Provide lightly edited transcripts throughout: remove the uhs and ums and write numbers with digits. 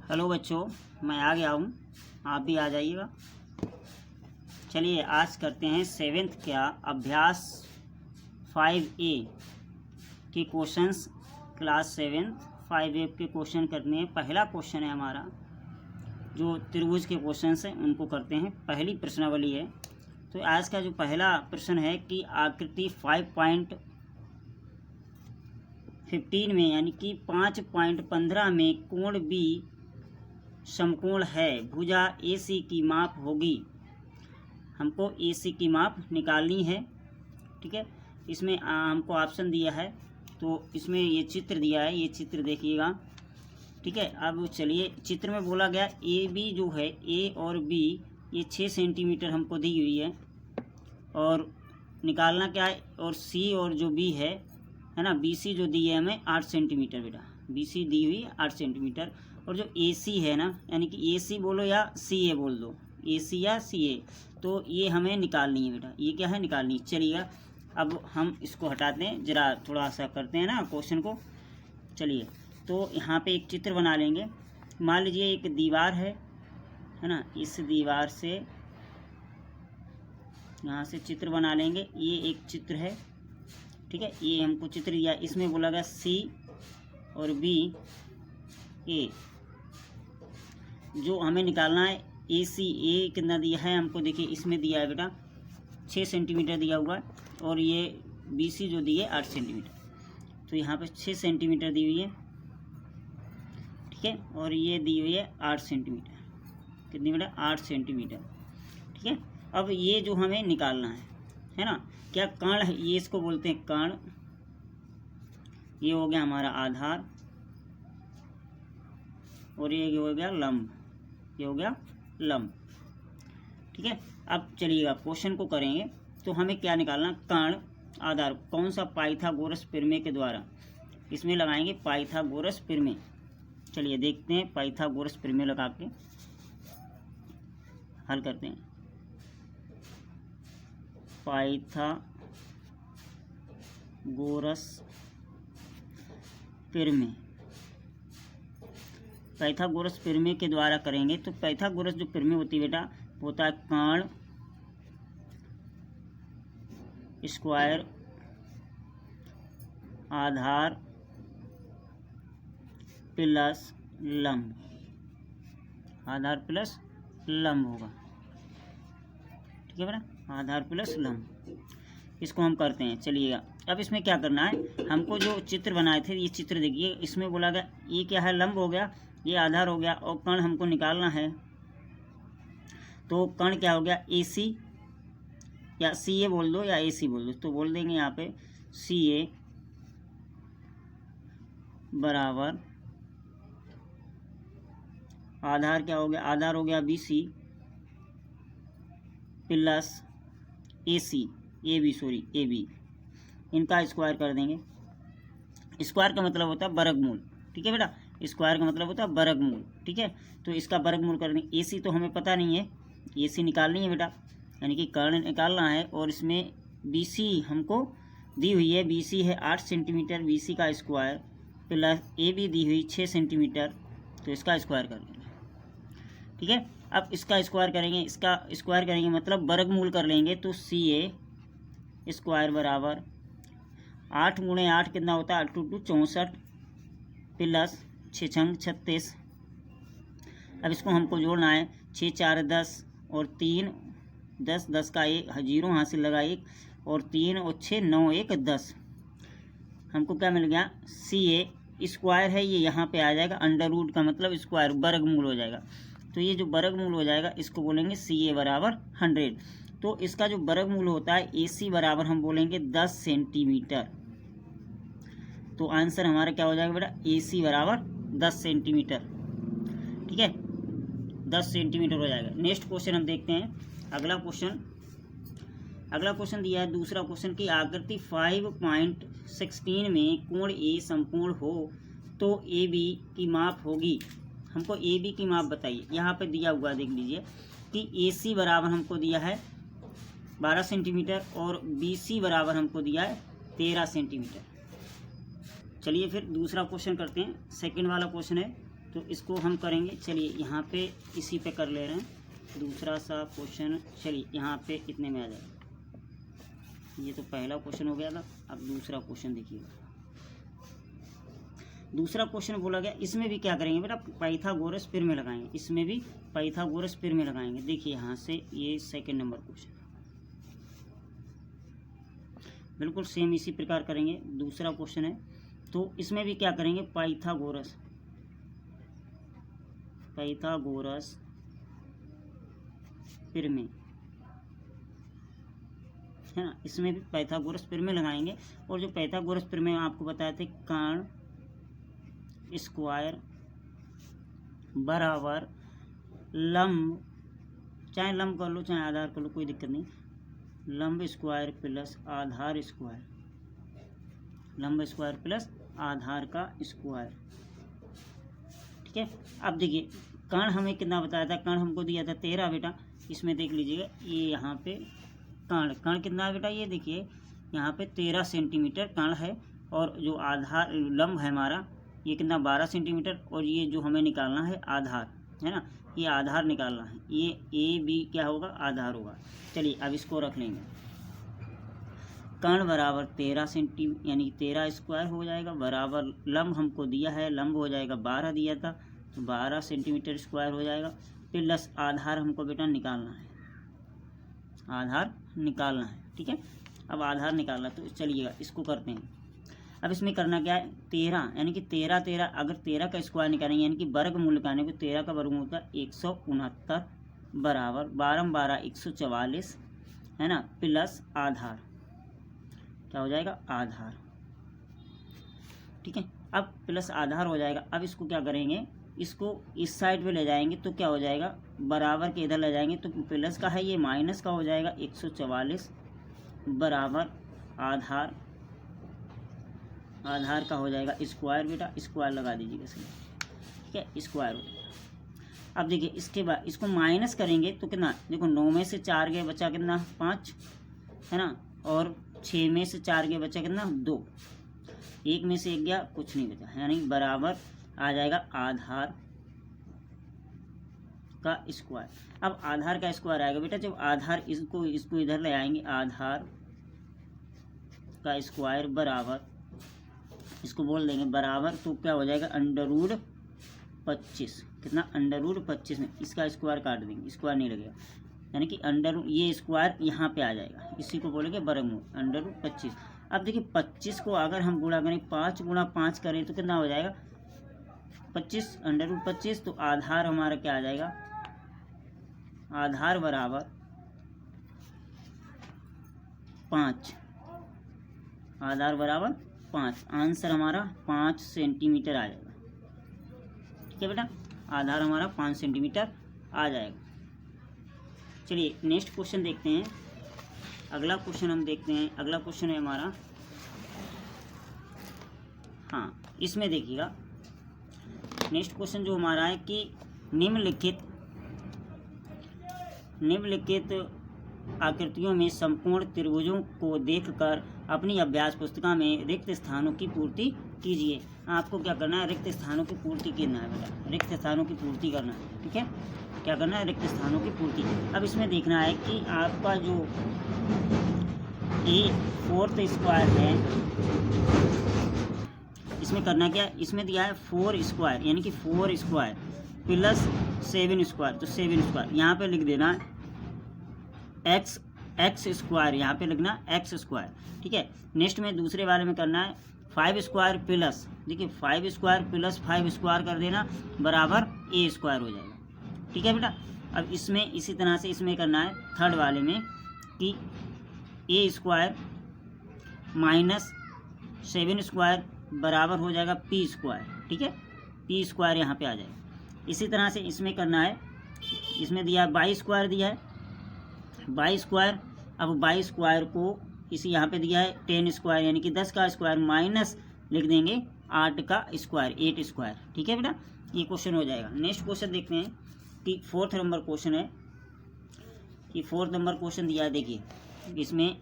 Hello बच्चों, मैं आ गया हूँ, आप भी आ जाइएगा। चलिए आज करते हैं सेवेंथ का अभ्यास 5A के क्वेश्चंस। क्लास 7 5A के क्वेश्चन करने हैं। पहला क्वेश्चन है हमारा, जो त्रिभुज के क्वेश्चंस हैं उनको करते हैं। पहली प्रश्नावली है। तो आज का जो पहला प्रश्न है कि आकृति 5.15 में यानी कि 5.15 में कोण बी समकोण है, भुजा AC की माप होगी। हमको AC की माप निकालनी है। ठीक है, इसमें हमको ऑप्शन दिया है, तो इसमें ये चित्र दिया है, ये चित्र देखिएगा। ठीक है, अब चलिए चित्र में बोला गया AB जो है, A और B ये 6 सेंटीमीटर हमको दी हुई है और निकालना क्या है। और C और जो B है ना, BC जो दी है हमें 8 सेंटीमीटर बेटा, BC दी हुई 8 सेंटीमीटर। और जो AC है ना, यानी कि AC बोलो या CA बोल दो, AC या CA, तो ये हमें निकालनी है बेटा। ये क्या है, निकालनी। चलिएगा अब हम इसको हटाते हैं, ज़रा थोड़ा सा करते हैं ना क्वेश्चन को। चलिए तो यहाँ पे एक चित्र बना लेंगे। मान लीजिए एक दीवार है ना, इस दीवार से यहाँ से चित्र बना लेंगे। ये एक चित्र है। ठीक है, ये हमको चित्र दिया, इसमें बोला गया C और B A जो हमें निकालना है। A कितना दिया है हमको, देखिए इसमें दिया है बेटा 6 सेंटीमीटर दिया हुआ है, और ये BC जो दी है 8 सेंटीमीटर। तो यहाँ पे 6 सेंटीमीटर दी हुई है। ठीक है, और ये दी हुई है 8 सेंटीमीटर। कितनी बेटा, 8 सेंटीमीटर। ठीक है, अब ये जो हमें निकालना है ना, क्या कर्ण है, ये इसको बोलते हैं कर्ण। ये हो गया हमारा आधार और ये हो गया लंब, ये हो गया लंब। ठीक है, अब चलिएगा क्वेश्चन को करेंगे। तो हमें क्या निकालना, कर्ण आधार कौन सा, पाइथागोरस प्रमेय के द्वारा। इसमें लगाएंगे पाइथागोरस प्रमेय। चलिए देखते हैं, पाइथागोरस प्रमेय लगा के हल करते हैं। पाइथागोरस प्रमेय, पाइथागोरस प्रमेय के द्वारा करेंगे। तो पाइथागोरस जो प्रमेय होती है बेटा, होता है कर्ण स्क्वायर आधार प्लस लंब, आधार प्लस लंब होगा। ठीक है बेटा, आधार प्लस लंब, इसको हम करते हैं। चलिएगा अब इसमें क्या करना है, हमको जो चित्र बनाए थे, ये चित्र देखिए, इसमें बोला गया ये क्या है, लंब हो गया, ये आधार हो गया, और कर्ण हमको निकालना है। तो कर्ण क्या हो गया, AC या CA बोल दो या AC बोल दो। तो बोल देंगे यहाँ पे CA बराबर आधार क्या हो गया, आधार हो गया BC प्लस AB, इनका स्क्वायर कर देंगे। स्क्वायर का मतलब होता है वर्गमूल। ठीक है बेटा, स्क्वायर का मतलब होता है वर्गमूल। ठीक है, तो इसका वर्गमूल कर देंगे। AC तो हमें पता नहीं है, AC निकालनी है बेटा, यानी कि कर्ण निकालना है। और इसमें BC हमको दी हुई है, BC है 8 सेंटीमीटर, BC का स्क्वायर प्लस AB दी हुई 6 सेंटीमीटर, तो इसका स्क्वायर कर लेंगे। ठीक है, अब इसका स्क्वायर करेंगे, इसका स्क्वायर करेंगे मतलब वर्गमूल कर लेंगे। तो CA स्क्वायर बराबर 8 गुणे 8 कितना होता है, 8 2 64 प्लस 6 छंग 36। अब इसको हमको जोड़ना है, 6 4 10 और 3 10, 10 का 1 0 हासिल लगा 1, और 3 और 6 9 1 10। हमको क्या मिल गया, CA स्क्वायर है, ये यहाँ पे आ जाएगा, अंडर रूट का मतलब स्क्वायर, वर्गमूल हो जाएगा। तो ये जो वर्गमूल हो जाएगा, इसको बोलेंगे CA बराबर 100। तो इसका जो वर्गमूल होता है AC बराबर हम बोलेंगे 10 सेंटीमीटर। तो आंसर हमारा क्या हो जाएगा बेटा, AC बराबर 10 सेंटीमीटर। ठीक है, 10 सेंटीमीटर हो जाएगा। नेक्स्ट क्वेश्चन हम देखते हैं। अगला क्वेश्चन दिया है, दूसरा क्वेश्चन की आकृति 5.16 में कोण A समकोण हो तो AB की माप होगी। हमको AB की माप बताइए। यहाँ पे दिया हुआ देख लीजिए कि AC बराबर हमको दिया है 12 सेंटीमीटर और BC बराबर हमको दिया है 13 सेंटीमीटर। चलिए फिर दूसरा क्वेश्चन करते हैं। सेकंड वाला क्वेश्चन है तो इसको हम करेंगे। चलिए यहाँ पे इसी पे कर ले रहे हैं दूसरा सा क्वेश्चन। चलिए यहाँ पे इतने में आ जाएगा। ये तो पहला क्वेश्चन हो गया था। अब दूसरा क्वेश्चन देखिएगा। दूसरा क्वेश्चन बोला गया, इसमें भी क्या करेंगे बेटा, पाइथागोरस पिर लगाएंगे। इसमें भी पाइथागोरस पिर लगाएंगे। देखिए यहाँ से ये सेकंड नंबर क्वेश्चन बिल्कुल सेम इसी प्रकार करेंगे। दूसरा क्वेश्चन है तो इसमें भी क्या करेंगे, पाइथागोरस पिर है ना। इसमें भी पाइथागोरस पिर लगाएंगे। और जो पाइथागोरस पिर आपको बताए थे, कर्ण स्क्वायर बराबर लंब, चाहे लंब कर लो चाहे आधार कर लो, कोई दिक्कत नहीं। लंब स्क्वायर प्लस आधार स्क्वायर, लंब स्क्वायर प्लस आधार का स्क्वायर। ठीक है। अब देखिए कर्ण हमें कितना बताया था, कर्ण हमको दिया था 13 बेटा। इसमें देख लीजिएगा ये यहाँ पे कर्ण कितना है बेटा, ये देखिए यहाँ पे 13 सेंटीमीटर कर्ण है। और जो आधार लंब है हमारा ये कितना 12 सेंटीमीटर। और ये जो हमें निकालना है आधार है ना, ये आधार निकालना है। ये ए बी क्या होगा, आधार होगा। चलिए अब इसको रख लेंगे। कर्ण बराबर 13 सेंटीमीटर यानी 13 स्क्वायर हो जाएगा, बराबर लंब हमको दिया है, लंब हो जाएगा 12 दिया था तो 12 सेंटीमीटर स्क्वायर हो जाएगा। प्लस आधार हमको बेटा निकालना है, आधार निकालना है। ठीक है। अब आधार निकालना तो चलिएगा इसको करते हैं। अब इसमें करना क्या है, 13 यानी कि 13 अगर 13 का स्क्वायर निकालेंगे यानी कि वर्गमूल निकालने को 13 का वर्गमूल होता है 169 बराबर 12 12 144 है ना, प्लस आधार क्या हो जाएगा, आधार। ठीक है। अब प्लस आधार हो जाएगा। अब इसको क्या करेंगे, इसको इस साइड पे ले जाएंगे तो क्या हो जाएगा, बराबर के इधर ले जाएंगे तो प्लस का है ये माइनस का हो जाएगा 144 बराबर आधार, आधार का हो जाएगा स्क्वायर बेटा, स्क्वायर लगा दीजिएगा इसमें। ठीक है, स्क्वायर हो जाएगा। अब देखिए इसके बाद इसको माइनस करेंगे तो कितना, देखो 9 में से 4 गए बचा कितना 5 है ना, और 6 में से 4 गए बचा कितना 2, 1 में से 1 गया कुछ नहीं बचा, यानी बराबर आ जाएगा आधार का स्क्वायर। अब आधार का स्क्वायर आएगा बेटा, जब आधार इसको इधर ले आएंगे, आधार का स्क्वायर बराबर, इसको बोल देंगे बराबर, तो क्या हो जाएगा अंडर रूट 25, कितना अंडर रूट 25 में इसका स्क्वायर काट देंगे, स्क्वायर नहीं लगेगा, यानी कि अंडर ये स्क्वायर यहाँ पे आ जाएगा, इसी को बोलेंगे वर्गमूल अंडर रूट 25। अब देखिए 25 को अगर हम गुणा करें 5 गुणा 5 करें तो कितना हो जाएगा 25 अंडर रूट 25। तो आधार हमारा क्या आ जाएगा, आधार बराबर 5, आधार बराबर 5, आंसर हमारा 5 सेंटीमीटर आ जाएगा। ठीक है बेटा, आधार हमारा 5 सेंटीमीटर आ जाएगा। चलिए नेक्स्ट क्वेश्चन देखते हैं। अगला क्वेश्चन हम देखते हैं। अगला क्वेश्चन है हमारा, हाँ इसमें देखिएगा नेक्स्ट क्वेश्चन जो हमारा है कि निम्नलिखित आकृतियों में संपूर्ण त्रिभुजों को देखकर अपनी अभ्यास पुस्तिका में रिक्त स्थानों की पूर्ति कीजिए। आपको क्या करना है, रिक्त स्थानों की पूर्ति करना है बेटा, रिक्त स्थानों की पूर्ति करना है। ठीक है, क्या करना है, रिक्त स्थानों की पूर्ति। अब इसमें देखना है कि आपका जो ये 4th स्क्वायर है, इसमें करना क्या है, इसमें दिया है 4 स्क्वायर यानी कि 4 स्क्वायर प्लस 7 स्क्वायर, तो 7 स्क्वायर यहाँ पे लिख देना एक्स स्क्वायर, यहाँ पे लिखना एक्स स्क्वायर। ठीक है। नेक्स्ट में दूसरे वाले में करना है 5 स्क्वायर प्लस, देखिए 5 स्क्वायर प्लस 5 स्क्वायर कर देना बराबर ए स्क्वायर हो जाएगा। ठीक है बेटा। अब इसमें इसी तरह से इसमें करना है थर्ड वाले में कि ए स्क्वायर माइनस 7 स्क्वायर बराबर हो जाएगा पी स्क्वायर। ठीक है, पी स्क्वायर यहाँ पे आ जाएगा। इसी तरह से इसमें करना है, इसमें दिया है 22 स्क्वायर दिया है 22 स्क्वायर। अब 22 स्क्वायर को इसी यहाँ पे दिया है 10 स्क्वायर यानी कि 10 का स्क्वायर माइनस लिख देंगे 8 का स्क्वायर 8 स्क्वायर। ठीक है बेटा, ये क्वेश्चन हो जाएगा। नेक्स्ट क्वेश्चन देखते हैं कि 4th नंबर क्वेश्चन है कि 4th नंबर क्वेश्चन दिया है। देखिए इसमें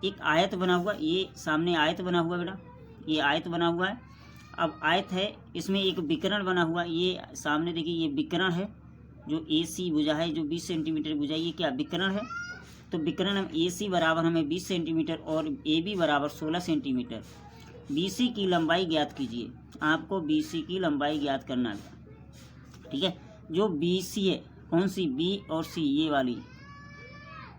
एक आयत बना हुआ, ये सामने आयत बना हुआ बेटा, ये आयत बना हुआ है। अब आयत है, इसमें एक विकर्ण बना हुआ, ये सामने देखिए ये विकर्ण है, जो AC भुजा है, जो 20 सेंटीमीटर भुजा, ये क्या विकर्ण है। तो विकर्ण हम AC बराबर हमें 20 सेंटीमीटर और AB बराबर 16 सेंटीमीटर। BC की लंबाई ज्ञात कीजिए, आपको BC की लंबाई ज्ञात करना है, ठीक है। जो BC है, कौन सी, B और C, ये वाली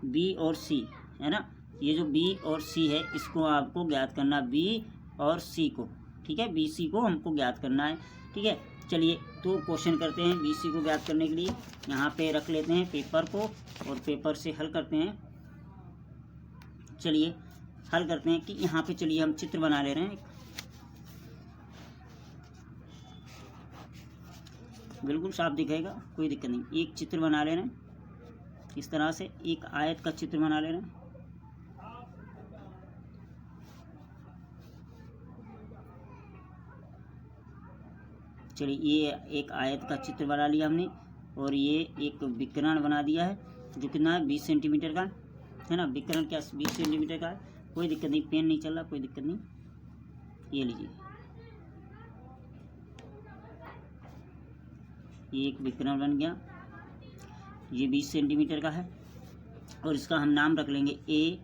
B और C है ना, ये जो B और C है इसको आपको ज्ञात करना, B और C को, ठीक है। BC को हमको ज्ञात करना है, ठीक है। चलिए तो क्वेश्चन करते हैं। BC को ज्ञात करने के लिए यहाँ पे रख लेते हैं पेपर को और पेपर से हल करते हैं। चलिए हल करते हैं कि यहाँ पे, चलिए हम चित्र बना ले रहे हैं, बिल्कुल साफ दिखेगा, कोई दिक्कत नहीं। एक चित्र बना ले रहे हैं, इस तरह से एक आयत का चित्र बना ले रहे हैं। चलिए ये एक आयत का चित्र बना लिया हमने और ये एक विकर्ण बना दिया है, जो कितना है 20 सेंटीमीटर का है ना। विकर्ण क्या 20 सेंटीमीटर का है, कोई दिक्कत नहीं, पेन नहीं चल रहा, कोई दिक्कत नहीं। ये लीजिए, ये एक विकर्ण बन गया, ये 20 सेंटीमीटर का है और इसका हम नाम रख लेंगे A,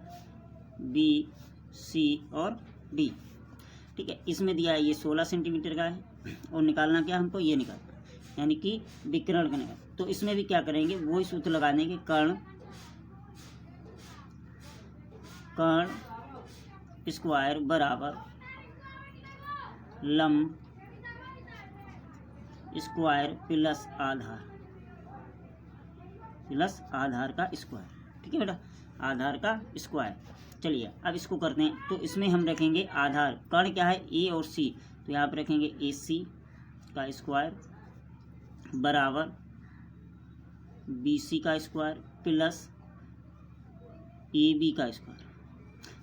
B, C और D, ठीक है। इसमें दिया है ये 16 सेंटीमीटर का है और निकालना क्या हमको, ये निकालना, यानी कि विकर्ण का निकाल। तो इसमें भी क्या करेंगे, वही सूत्र लगा देंगे, कर्ण स्क्वायर बराबर लंब स्क्वायर प्लस आधार का स्क्वायर, ठीक है बेटा, आधार का स्क्वायर। चलिए अब इसको करते हैं। तो इसमें हम रखेंगे आधार, कर्ण क्या है A और C, तो यहाँ पे रखेंगे AC का स्क्वायर बराबर BC का स्क्वायर प्लस AB का स्क्वायर।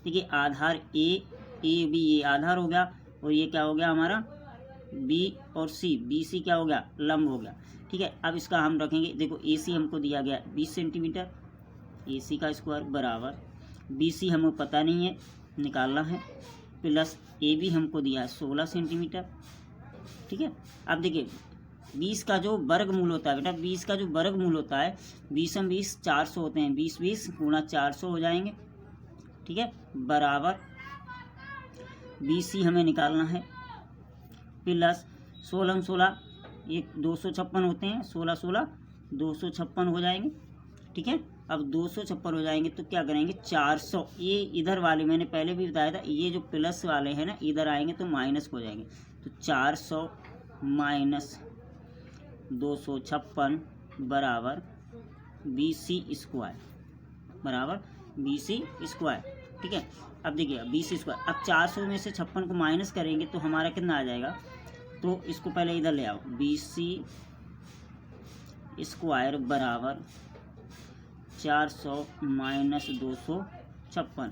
देखिए आधार AB ये आधार हो गया और ये क्या हो गया हमारा B और C, BC क्या हो गया, लंब हो गया, ठीक है। अब इसका हम रखेंगे, देखो AC हमको दिया गया 20 सेंटीमीटर, AC का स्क्वायर बराबर BC हमें पता नहीं है, निकालना है, प्लस AB हमको दिया है 16 सेंटीमीटर, ठीक है। अब देखिए 20 का जो वर्गमूल होता है बेटा, 20 का जो वर्गमूल होता है, 20 हम 20 400 होते हैं, 20 गुणा 400 हो जाएंगे, ठीक है, बराबर BC हमें निकालना है प्लस 16 ये 256 होते हैं, 16 256 हो जाएंगे, ठीक है। अब 256 हो जाएंगे तो क्या करेंगे 400, ये इधर वाले मैंने पहले भी बताया था, ये जो प्लस वाले हैं ना इधर आएंगे तो माइनस हो जाएंगे, तो 400 माइनस 256 बराबर BC स्क्वायर, बराबर BC स्क्वायर, ठीक है। अब देखिए BC स्क्वायर, अब 400 में से 56 को माइनस करेंगे तो हमारा कितना आ जाएगा, तो इसको पहले इधर ले आओ, BC स्क्वायर बराबर 400 माइनस 256।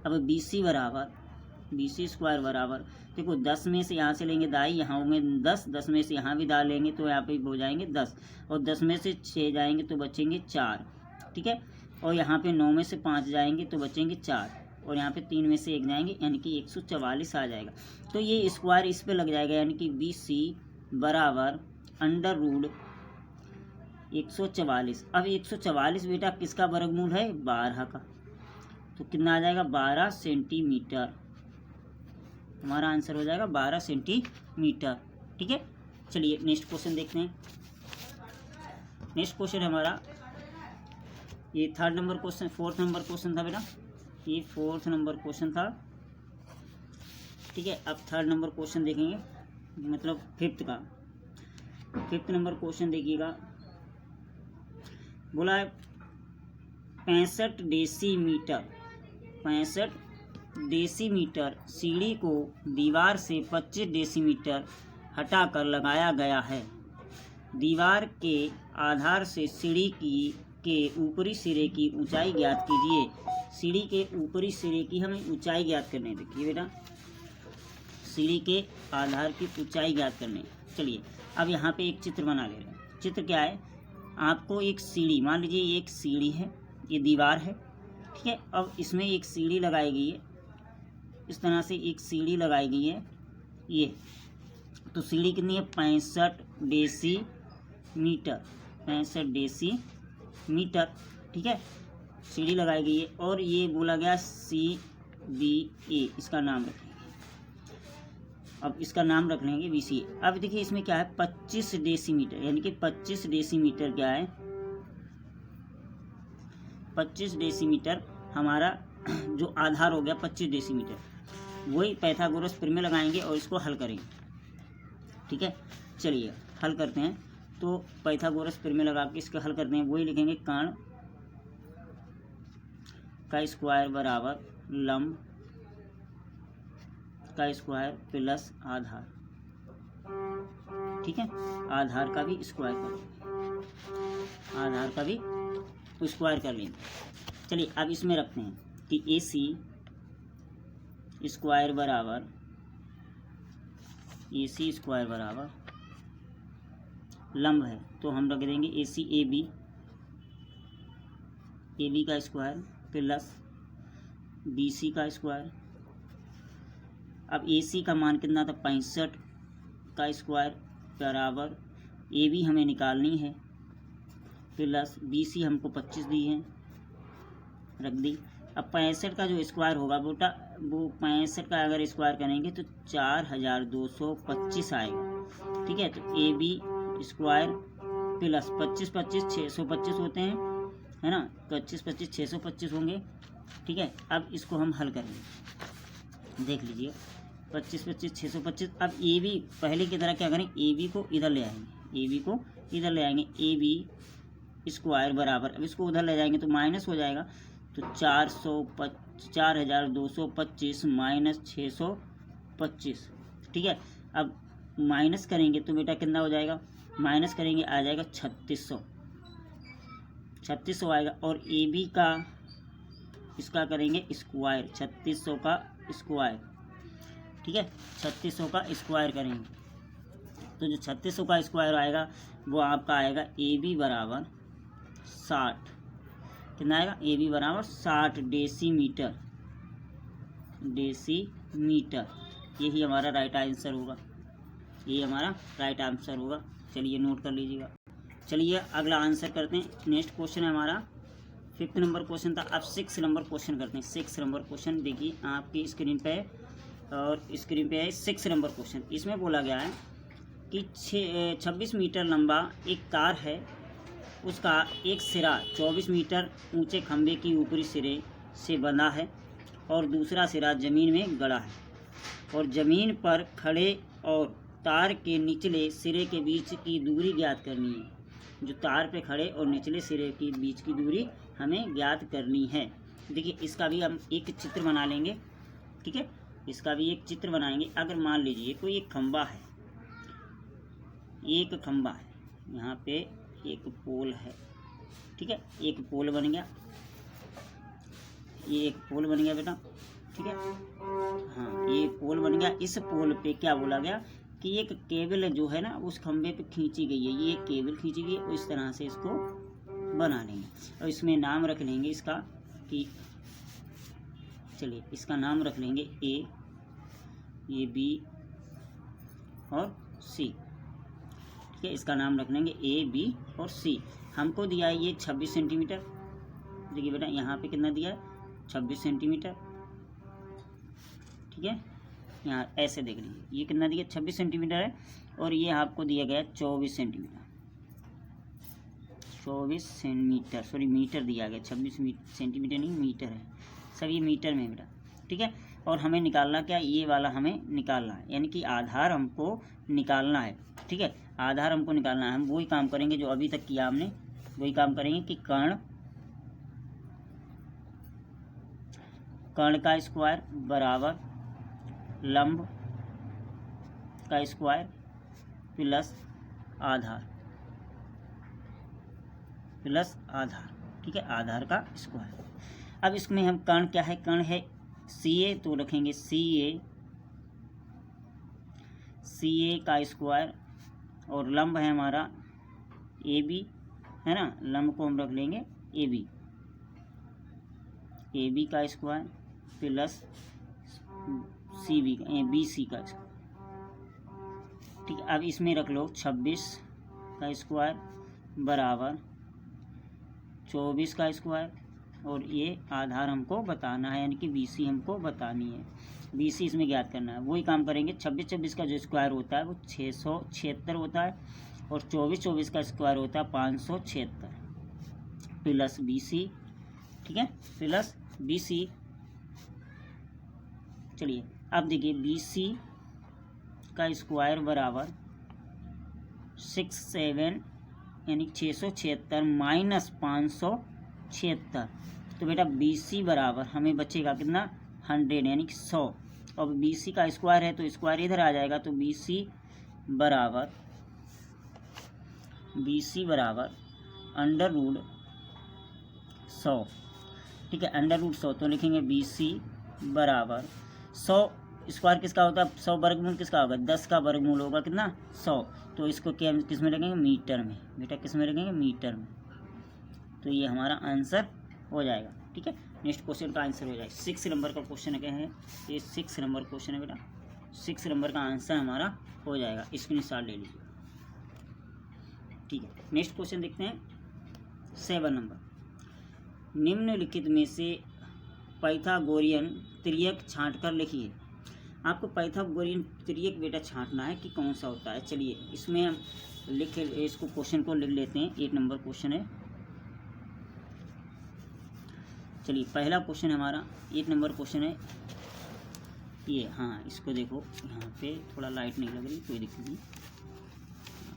अब BC स्क्वायर बराबर, देखो 10 में से यहाँ से लेंगे दाई, यहाँ होंगे 10 में से यहाँ भी दाल लेंगे तो यहाँ पे हो जाएंगे 10, और 10 में से 6 जाएंगे तो बचेंगे 4, ठीक है। और यहाँ पे 9 में से 5 जाएंगे तो बचेंगे 4, और यहाँ पे 3 में से 1 जाएंगे, यानी कि 144 आ जाएगा। तो ये स्क्वायर इस पे लग जाएगा, यानी कि BC बराबर अंडर रूट 144। अब 144 बेटा किसका वर्गमूल है, 12 का, तो कितना आ जाएगा 12 सेंटीमीटर, हमारा आंसर हो जाएगा 12 सेंटीमीटर, ठीक है। चलिए नेक्स्ट क्वेश्चन देखते हैं। नेक्स्ट क्वेश्चन हमारा ये 4th नंबर क्वेश्चन था बेटा, ये 4th नंबर क्वेश्चन था, ठीक है। अब 3rd नंबर क्वेश्चन देखेंगे, मतलब 5th नंबर क्वेश्चन देखिएगा। बोला है 65 डेसीमीटर सीढ़ी को दीवार से 25 डेसीमीटर हटाकर लगाया गया है। दीवार के आधार से सीढ़ी के ऊपरी सिरे की ऊंचाई ज्ञात कीजिए। सीढ़ी के ऊपरी सिरे की हमें ऊंचाई ज्ञात करनी है। देखिए बेटा, सीढ़ी के आधार की ऊंचाई ज्ञात करनी है। चलिए अब यहाँ पे एक चित्र बना ले रहे हैं। चित्र क्या है, आपको एक सीढ़ी, मान लीजिए ये एक सीढ़ी है, ये दीवार है, ठीक है। अब इसमें एक सीढ़ी लगाई गई है, इस तरह से एक सीढ़ी लगाई गई है, ये तो सीढ़ी कितनी है 65 डेसीमीटर, 65 डेसीमीटर, ठीक है, सीढ़ी लगाई गई है। और ये बोला गया CBA, इसका नाम रखेंगे। अब इसका नाम रख लेंगे BCA। अब देखिए इसमें क्या है 25 डेसीमीटर, यानी कि 25 डेसीमीटर क्या है 25 डेसीमीटर हमारा जो आधार हो गया 25 डेसीमीटर, वही पाइथागोरस प्रमेय लगाएंगे और इसको हल करेंगे, ठीक है। चलिए हल करते हैं। तो पाइथागोरस प्रमेय लगा के इसका हल करते हैं, वही लिखेंगे कर्ण का स्क्वायर बराबर लंब का स्क्वायर प्लस आधार, ठीक है, आधार का भी स्क्वायर कर लेंगे, आधार का भी स्क्वायर कर लेंगे। चलिए अब इसमें रखते हैं कि AC स्क्वायर बराबर AC स्क्वायर बराबर लंब है, तो हम रख देंगे AC AB का स्क्वायर प्लस BC का स्क्वायर। अब AC का मान कितना था 65 का स्क्वायर बराबर AB हमें निकालनी है प्लस BC हमको 25 दी है, रख दी। अब 65 का जो स्क्वायर होगा बेटा, वो 65 का अगर स्क्वायर करेंगे तो 4225 आएगा, ठीक है। तो AB स्क्वायर प्लस 25 25 625 होते हैं, है ना, 25 25 625 होंगे, ठीक है। अब इसको हम हल करेंगे, देख लीजिए 25 25 625। अब AB पहले की तरह क्या करें, AB को इधर ले आएंगे, AB को इधर ले आएंगे, AB स्क्वायर बराबर, अब इसको उधर ले जाएंगे तो माइनस हो जाएगा, तो 4225 माइनस 625, ठीक है। अब माइनस करेंगे तो बेटा कितना हो जाएगा, माइनस करेंगे आ जाएगा 3600 आएगा। और AB का इसका करेंगे स्क्वायर, 3600 का स्क्वायर, ठीक है, 3600 का स्क्वायर करेंगे तो जो 3600 का स्क्वायर आएगा वो आपका आएगा AB बराबर 60, कितना आएगा AB बराबर 60 डेसीमीटर, यही हमारा राइट आंसर होगा, ये हमारा राइट आंसर होगा। चलिए नोट कर लीजिएगा। चलिए अगला आंसर करते हैं। नेक्स्ट क्वेश्चन है हमारा 5th नंबर क्वेश्चन था, अब 6 नंबर क्वेश्चन करते हैं। 6 नंबर क्वेश्चन देखिए आपकी स्क्रीन पे, और स्क्रीन पे है 6 नंबर क्वेश्चन। इसमें बोला गया है कि 26 मीटर लंबा एक कार है, उसका एक सिरा 24 मीटर ऊंचे खंभे की ऊपरी सिरे से बंधा है और दूसरा सिरा ज़मीन में गड़ा है, और ज़मीन पर खड़े और तार के निचले सिरे के बीच की दूरी ज्ञात करनी है। जो तार पे खड़े और निचले सिरे के बीच की दूरी हमें ज्ञात करनी है। देखिए इसका भी हम एक चित्र बना लेंगे, ठीक है, इसका भी एक चित्र बनाएंगे। अगर मान लीजिए कोई एक खंबा है, एक खंबा है, यहाँ पे एक पोल है, ठीक है, एक पोल बन गया, ये एक पोल बन गया बेटा, ठीक है, हाँ ये पोल बन गया। इस पोल पे क्या बोला गया कि एक केबल जो है ना उस खंबे पे खींची गई है, ये केबल खींची गई है, इस तरह से इसको बना लेंगे और इसमें नाम रख लेंगे इसका कि, चलिए इसका नाम रख लेंगे A, ये B और C, ठीक है, इसका नाम रख लेंगे A, B और C। हमको दिया है ये 26 सेंटीमीटर, देखिए बेटा यहाँ पे कितना दिया है 26 सेंटीमीटर, ठीक है, यहाँ ऐसे देख लीजिए ये कितना दिया 26 सेंटीमीटर है, और ये आपको दिया गया 24 सेंटीमीटर, 24 सेंटीमीटर, सॉरी मीटर दिया गया, 26 सेंटीमीटर नहीं मीटर है, सब ये मीटर में बेटा, ठीक है। और हमें निकालना क्या, ये वाला हमें निकालना है, यानी कि आधार हमको निकालना है, ठीक है, आधार हमको निकालना है। हम वही काम करेंगे जो अभी तक किया हमने, वही काम करेंगे कि कर्ण का स्क्वायर बराबर लंब का स्क्वायर प्लस आधार, ठीक है, आधार का स्क्वायर। अब इसमें हम कर्ण क्या है, कर्ण है CA, तो रखेंगे CA का स्क्वायर, और लंब है हमारा AB, है ना, लंब को हम रख लेंगे AB का स्क्वायर प्लस BC का स्क्वायर, ठीक है। अब इसमें रख लो 26 का स्क्वायर बराबर 24 का स्क्वायर, और ये आधार हमको बताना है, यानी कि BC हमको बतानी है। BC इसमें ज्ञात करना है। वही काम करेंगे। 26 का जो स्क्वायर होता है वो 676 होता है, और 24 का स्क्वायर होता है 576 प्लस BC। ठीक है, प्लस BC। चलिए अब देखिए BC का स्क्वायर बराबर 67 यानी 676 माइनस 576, तो बेटा BC बराबर हमें बचेगा कितना 100 यानी कि 100। अब BC का स्क्वायर है तो स्क्वायर इधर आ जाएगा, तो BC बराबर अंडर रूट 100। ठीक है, अंडर रूट 100, तो लिखेंगे BC बराबर 100 स्क्वायर किसका होता है, 100 वर्गमूल किसका होगा, 10 का वर्गमूल होगा कितना 100। तो इसको क्या किस में रखेंगे, मीटर में। बेटा किस में रखेंगे, मीटर में। तो ये हमारा आंसर हो जाएगा। ठीक है, नेक्स्ट क्वेश्चन का आंसर हो जाएगा। 6 नंबर का क्वेश्चन क्या है, ये 6 नंबर क्वेश्चन है बेटा। 6 नंबर का आंसर हमारा हो जाएगा, स्क्रीनशॉट ले लीजिए। ठीक है, नेक्स्ट क्वेश्चन देखते हैं 7 नंबर। निम्नलिखित में से पाइथागोरियन त्रियक छांट कर लिखिए। आपको पाइथागोरियन त्रियक बेटा छांटना है कि कौन सा होता है। चलिए इसमें हम इसको क्वेश्चन को लिख लेते हैं। 8 नंबर क्वेश्चन है। चलिए पहला क्वेश्चन हमारा 8 नंबर क्वेश्चन है ये। हाँ, इसको देखो, यहाँ पे थोड़ा लाइट नहीं लग रही, कोई दिक्कत नहीं,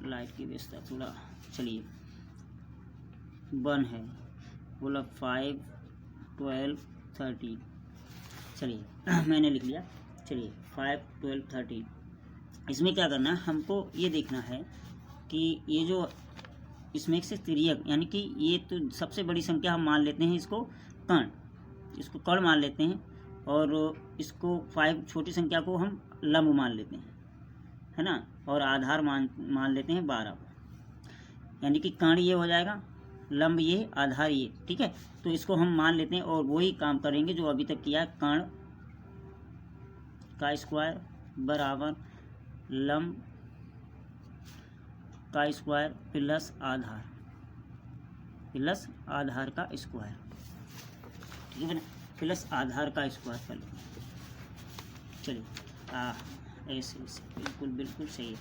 लाइट की व्यवस्था थोड़ा। चलिए 1 है, बोला 5 12 13। चलिए मैंने लिख लिया। चलिए 5 12 13। इसमें क्या करना है, हमको ये देखना है कि ये जो इसमें से तिर्यक, यानी कि ये तो सबसे बड़ी संख्या हम मान लेते हैं इसको कर्ण, इसको कर्ण मान लेते हैं, और इसको 5 छोटी संख्या को हम लंब मान लेते हैं, है ना, और आधार मान लेते हैं 12, यानी कि कर्ण ये हो जाएगा, लंब ये, आधार ये। ठीक है, तो इसको हम मान लेते हैं और वही काम करेंगे जो अभी तक किया है। कर्ण का स्क्वायर बराबर लंब का स्क्वायर प्लस आधार का स्क्वायर। ठीक है ना, प्लस आधार का स्क्वायर कर लेंगे। चलिए ऐसे बिल्कुल सही है।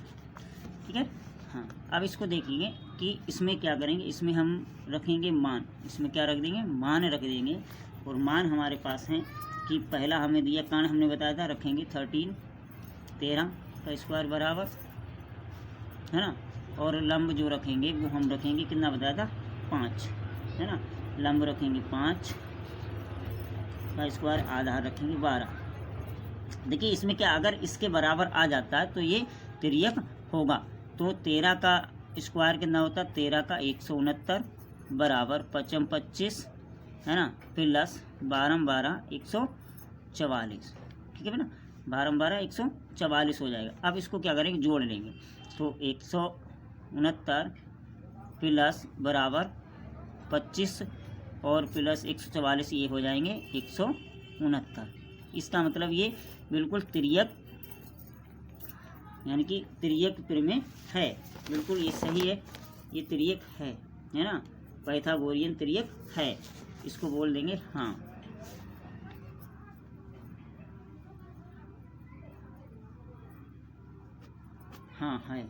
ठीक है, हाँ। अब इसको देखेंगे कि इसमें क्या करेंगे, इसमें हम रखेंगे मान, इसमें क्या रख देंगे, मान रख देंगे। और मान हमारे पास हैं कि पहला हमें दिया कर्ण, हमने बताया था रखेंगे 13 का स्क्वायर बराबर, है ना, और लंब जो रखेंगे वो हम रखेंगे कितना बताया था 5, है ना, लंब रखेंगे 5 का स्क्वायर, आधार रखेंगे 12। देखिए इसमें क्या, अगर इसके बराबर आ जाता है तो ये तिर्यक होगा। तो 13 का स्क्वायर कितना होता है, 13 का 169 बराबर 5 25, है ना, प्लस 12 144। ठीक है ना, 12 144 हो जाएगा। अब इसको क्या करेंगे, जोड़ लेंगे। तो 169 प्लस बराबर 25 और प्लस 144, ये हो जाएंगे 169। इसका मतलब ये बिल्कुल तिर्यक, यानी कि तिर्यक में है, बिल्कुल ये सही है, ये तिर्यक है ना, पाइथागोरियन तिर्यक है। इसको बोल देंगे हाँ। हाँ है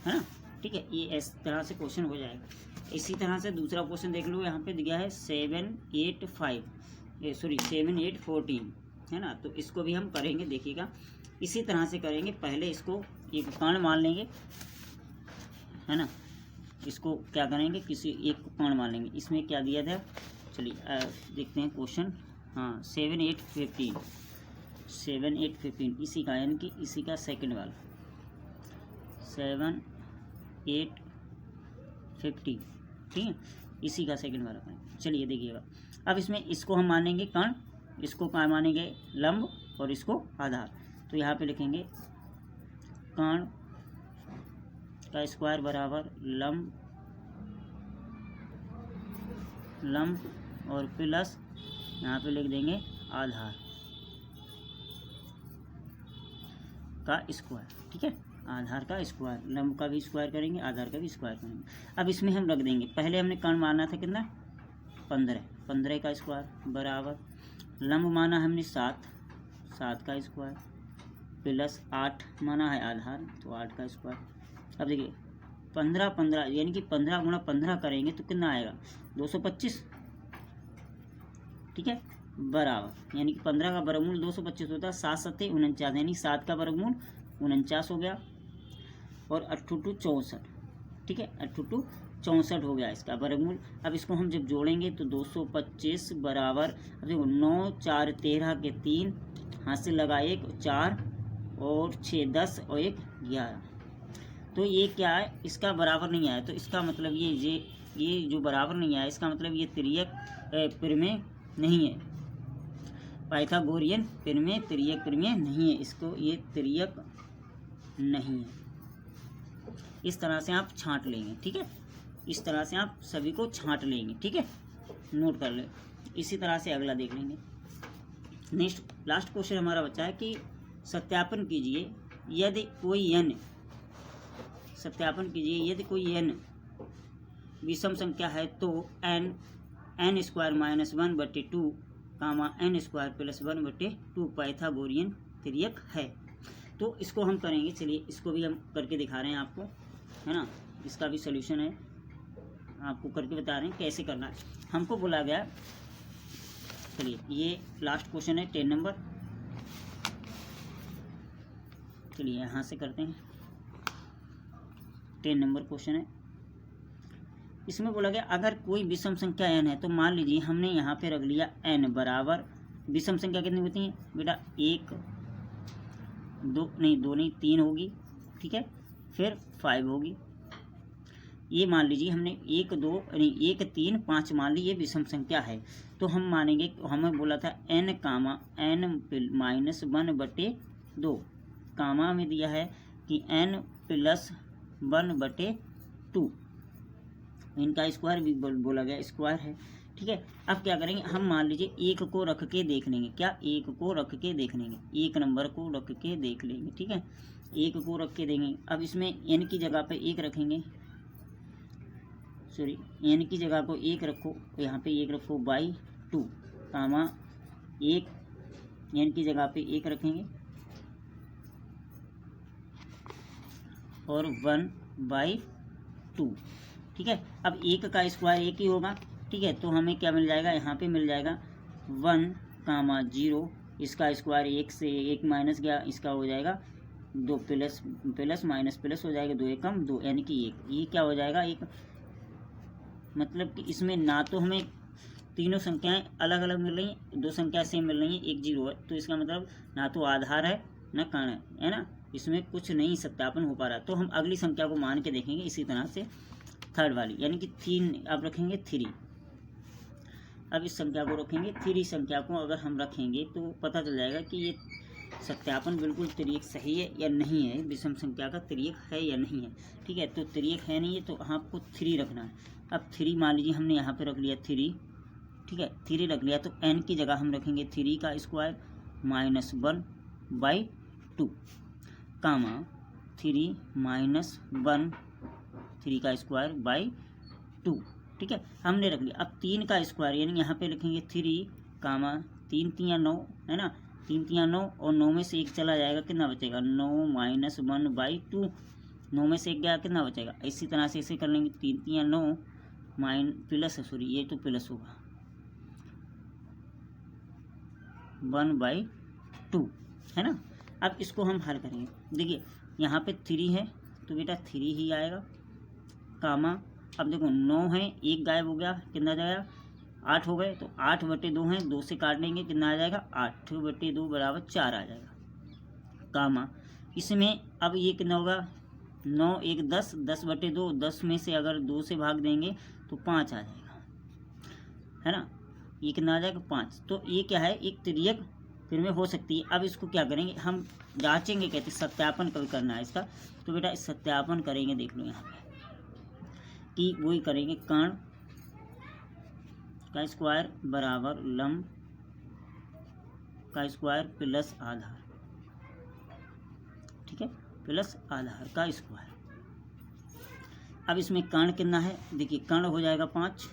ना। ठीक है, ये इस तरह से क्वेश्चन हो जाएगा। इसी तरह से दूसरा क्वेश्चन देख लो, यहाँ पे दिया है 7 8 14, है ना। तो इसको भी हम करेंगे, देखिएगा इसी तरह से करेंगे। पहले इसको एक कर्ण मान लेंगे, है ना, इसको क्या करेंगे, किसी एक कर्ण मान लेंगे। इसमें क्या दिया था, चलिए देखते हैं क्वेश्चन। हाँ 7 8 15 इसी का, यानी कि इसी का सेकंड वाला 7 8 50। ठीक है, इसी का सेकंड वाला करें। चलिए देखिएगा, अब इसमें इसको हम मानेंगे कर्ण, इसको क्या मानेंगे लंब, और इसको आधार। तो यहाँ पे लिखेंगे कर्ण का स्क्वायर बराबर लंब और प्लस यहाँ पे लिख देंगे आधार का स्क्वायर। ठीक है, आधार का स्क्वायर, लंब का भी स्क्वायर करेंगे, आधार का भी स्क्वायर करेंगे। अब इसमें हम रख देंगे, पहले हमने कर्ण माना था कितना 15, 15 का स्क्वायर बराबर लंब माना हमने 7, 7 का स्क्वायर प्लस 8 माना है आधार तो 8 का स्क्वायर। अब देखिए 15 15 यानी कि 15 गुणा 15 करेंगे तो कितना आएगा 225, ठीक है, बराबर यानी कि 15 का वर्गमूल 225 होता है, 7 7 49 यानी 7 का वर्गमूल 49 हो गया और 8 2 64, ठीक है, 8 2 64 हो गया इसका वर्गमूल। अब इसको हम जब जोड़ेंगे तो 225 बराबर, अब देखो 9 4 13 के 3 हाथ से लगा 1 4 और 6 10 और 1 11, तो ये क्या है इसका बराबर नहीं आया, तो इसका मतलब ये जो बराबर नहीं आया इसका मतलब ये तिर्यक प्रमेय नहीं है, पाइथागोरियन प्रमेय तिर्यक प्रमेय नहीं है, इसको ये तिर्यक नहीं है। इस तरह से आप छांट लेंगे, ठीक है, इस तरह से आप सभी को छांट लेंगे, ठीक है, नोट कर ले। इसी तरह से अगला देख लेंगे। नेक्स्ट लास्ट क्वेश्चन हमारा बच्चा है कि सत्यापन कीजिए यदि कोई n, सत्यापन कीजिए यदि कोई n विषम संख्या है तो n square minus 1/2 n square plus 1/2 Pythagorean तिर्यक है। तो इसको हम करेंगे, चलिए इसको भी हम करके दिखा रहे हैं आपको, है ना, इसका भी सॉल्यूशन है, आपको करके बता रहे हैं कैसे करना है। हमको बोला गया, चलिए ये लास्ट क्वेश्चन है 10 नंबर, चलिए यहाँ से करते हैं। 10 नंबर क्वेश्चन है, इसमें बोला गया अगर कोई विषम संख्या n है तो मान लीजिए हमने यहाँ पे रख लिया n बराबर, विषम संख्या कितनी होती है बेटा 1 2 नहीं 3 होगी, ठीक है, फिर 5 होगी, ये मान लीजिए हमने 1 2 नहीं 1 3 5 मान ली ये विषम संख्या है, तो हम मानेंगे, हमें बोला था n कामा n माइनस 1/2, कामा में दिया है कि n प्लस 1/2, इनका स्क्वायर भी बोला गया स्क्वायर है, ठीक है। अब क्या करेंगे हम मान लीजिए 1 को रख के देख लेंगे, क्या 1 को रख के देख लेंगे, 1 नंबर को रख के देख लेंगे, ठीक है, 1 को रख के देंगे। अब इसमें n की जगह पे 1 रखेंगे, सॉरी n की जगह को 1 रखो, यहाँ पे 1 रखो बाई 2 कामा 1 n की जगह पे 1 रखेंगे और 1/2, ठीक है। अब 1 का स्क्वायर 1 ही होगा, ठीक है, तो हमें क्या मिल जाएगा, यहाँ पे मिल जाएगा 1 कामा 0, इसका स्क्वायर 1 से 1 माइनस गया, इसका हो जाएगा 2 प्लस प्लस माइनस प्लस हो जाएगा, 2 एकम 2 यानी कि 1, ये क्या हो जाएगा 1, मतलब कि इसमें ना तो हमें तीनों संख्याएं अलग अलग मिल रही हैं, 2 संख्या सेम मिल रही हैं, 1 0 है, तो इसका मतलब ना तो आधार है ना कर्ण है ना, इसमें कुछ नहीं सत्यापन हो पा रहा। तो हम अगली संख्या को मान के देखेंगे इसी तरह से, थर्ड वाली यानी कि 3, अब रखेंगे 3, अब इस संख्या को रखेंगे 3 संख्या को अगर हम रखेंगे तो पता चल जाएगा कि ये सत्यापन बिल्कुल तिर्यक सही है या नहीं है, विषम संख्या का तिर्यक है या नहीं है, ठीक है। तो तिर्यक है नहीं है तो आपको 3 रखना है। अब 3 मान लीजिए हमने यहाँ पे रख लिया 3, ठीक है, 3 रख लिया तो n की जगह हम रखेंगे 3 का स्क्वायर माइनस 1/2 कामा 3 माइनस 1 3 का स्क्वायर बाई 2, ठीक है, हमने रख लिया। अब 3 का स्क्वायर यानी यहाँ पे लिखेंगे 3 कामा 3 3 9 है ना, 3 3 9 और 9 में से 1 चला जाएगा, कितना बचेगा 9 माइनस 1/2, 9 में से 1 गया कितना बचेगा, इसी तरह से इसे कर लेंगे 3 3 9 प्लस सॉरी ये तो प्लस होगा 1/2 है ना। अब इसको हम हल करेंगे, देखिए यहाँ पे 3 है तो बेटा 3 ही आएगा, कामा अब देखो 9 है 1 गायब हो गया, कितना जाएगा 8 हो गए, तो 8/2 है, 2 से काट लेंगे कितना आ जाएगा 8/2 बराबर 4 आ जाएगा, कामा इसमें अब ये कितना होगा 9 1 10, 10/2, 10 में से अगर 2 से भाग देंगे तो 5 आ जाएगा, है ना, ये कितना आ जाएगा 5। तो ये क्या है एक तिर्यक फिर में हो सकती है। अब इसको क्या करेंगे हम जांचेंगे, कहते सत्यापन कभी करना है इसका, तो बेटा इस सत्यापन करेंगे, देख लो यहाँ पे कि वही करेंगे कर्ण का स्क्वायर बराबर लंब का स्क्वायर प्लस आधार, ठीक है, प्लस आधार का स्क्वायर। अब इसमें कर्ण कितना है, देखिए कर्ण हो जाएगा 5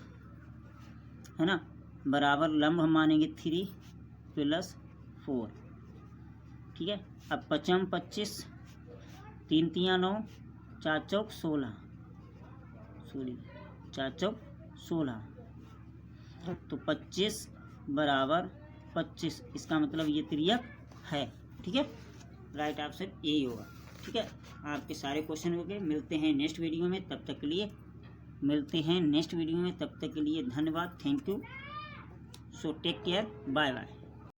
है ना, बराबर लंब हम मानेंगे 3 प्लस 4, ठीक है। अब पचम 25, 3 तिया 9, 4 चौक 16, 4 चौक 16, तो 25 बराबर 25, इसका मतलब ये तिर्यक है, ठीक है। राइट ऑप्शन यही होगा, ठीक है। आपके सारे क्वेश्चन हो गए। मिलते हैं नेक्स्ट वीडियो में, तब तक के लिए धन्यवाद, thank you. So take care, bye bye.